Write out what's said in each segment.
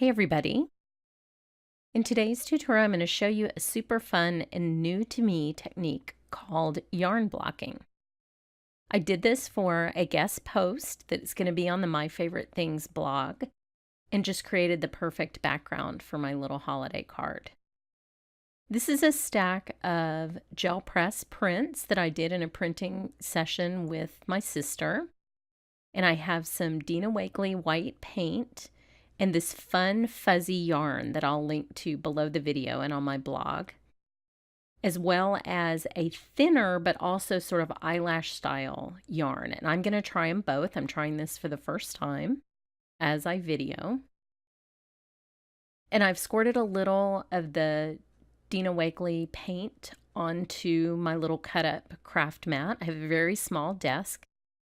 Hey everybody! In today's tutorial I'm going to show you a super fun and new to me technique called yarn blocking. I did this for a guest post that's going to be on the My Favorite Things blog and just created the perfect background for my little holiday card. This is a stack of gel press prints that I did in a printing session with my sister, and I have some Dina Wakley white paint and this fun fuzzy yarn that I'll link to below the video and on my blog, as well as a thinner but also sort of eyelash style yarn. And I'm going to try them both. I'm trying this for the first time as I video. And I've squirted a little of the Dina Wakley paint onto my little cut up craft mat. I have a very small desk,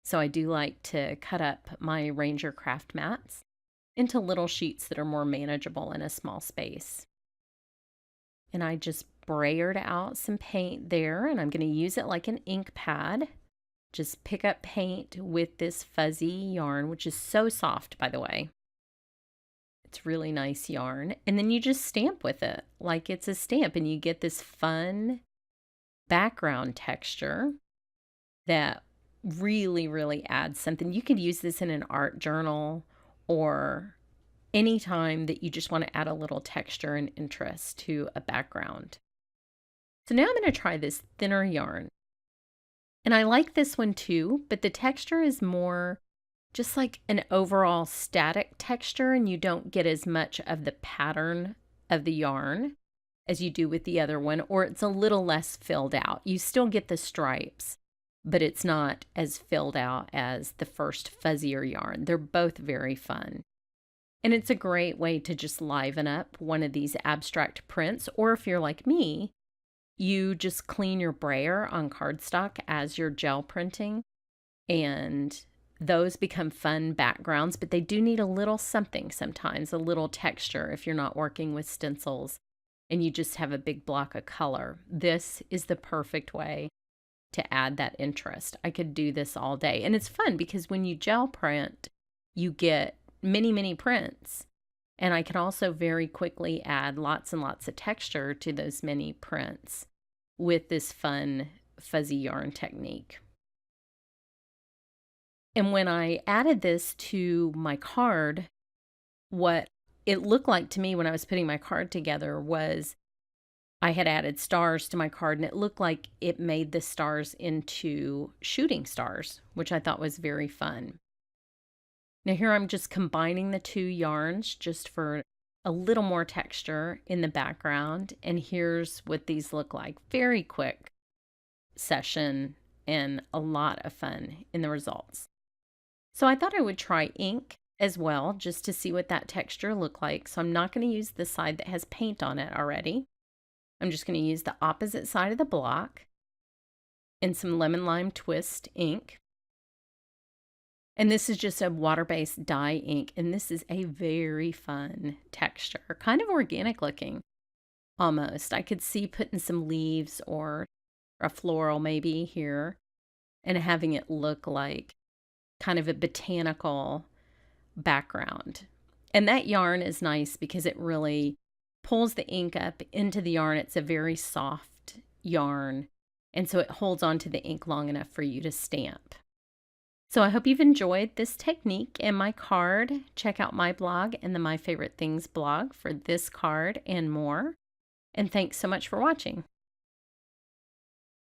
so I do like to cut up my Ranger craft mats into little sheets that are more manageable in a small space. And I just brayered out some paint there, and I'm going to use it like an ink pad. Just pick up paint with this fuzzy yarn, which is so soft, by the way. It's really nice yarn. And then you just stamp with it like it's a stamp, and you get this fun background texture that really adds something. You could use this in an art journal or anytime that you just want to add a little texture and interest to a background. So now I'm going to try this thinner yarn. And I like this one too, but the texture is more just like an overall static texture, and you don't get as much of the pattern of the yarn as you do with the other one, or it's a little less filled out. You still get the stripes, but it's not as filled out as the first fuzzier yarn. They're both very fun. And it's a great way to just liven up one of these abstract prints, or if you're like me, you just clean your brayer on cardstock as you're gel printing, and those become fun backgrounds, but they do need a little something sometimes, a little texture if you're not working with stencils and you just have a big block of color. This is the perfect way to add that interest. I could do this all day. And it's fun because when you gel print, you get many prints. And I can also very quickly add lots and lots of texture to those many prints with this fun fuzzy yarn technique. And when I added this to my card, what it looked like to me when I was putting my card together was I had added stars to my card, and it looked like it made the stars into shooting stars, which I thought was very fun. Now here I'm just combining the two yarns just for a little more texture in the background, and here's what these look like. Very quick session and a lot of fun in the results. So I thought I would try ink as well, just to see what that texture looked like. So I'm not going to use the side that has paint on it already. I'm just going to use the opposite side of the block and some lemon lime twist ink. And this is just a water-based dye ink, and this is a very fun texture, kind of organic looking almost. I could see putting some leaves or a floral maybe here and having it look like kind of a botanical background. And that yarn is nice because it really pulls the ink up into the yarn. It's a very soft yarn, and so it holds on to the ink long enough for you to stamp. So I hope you've enjoyed this technique and my card. Check out my blog and the My Favorite Things blog for this card and more. And thanks so much for watching.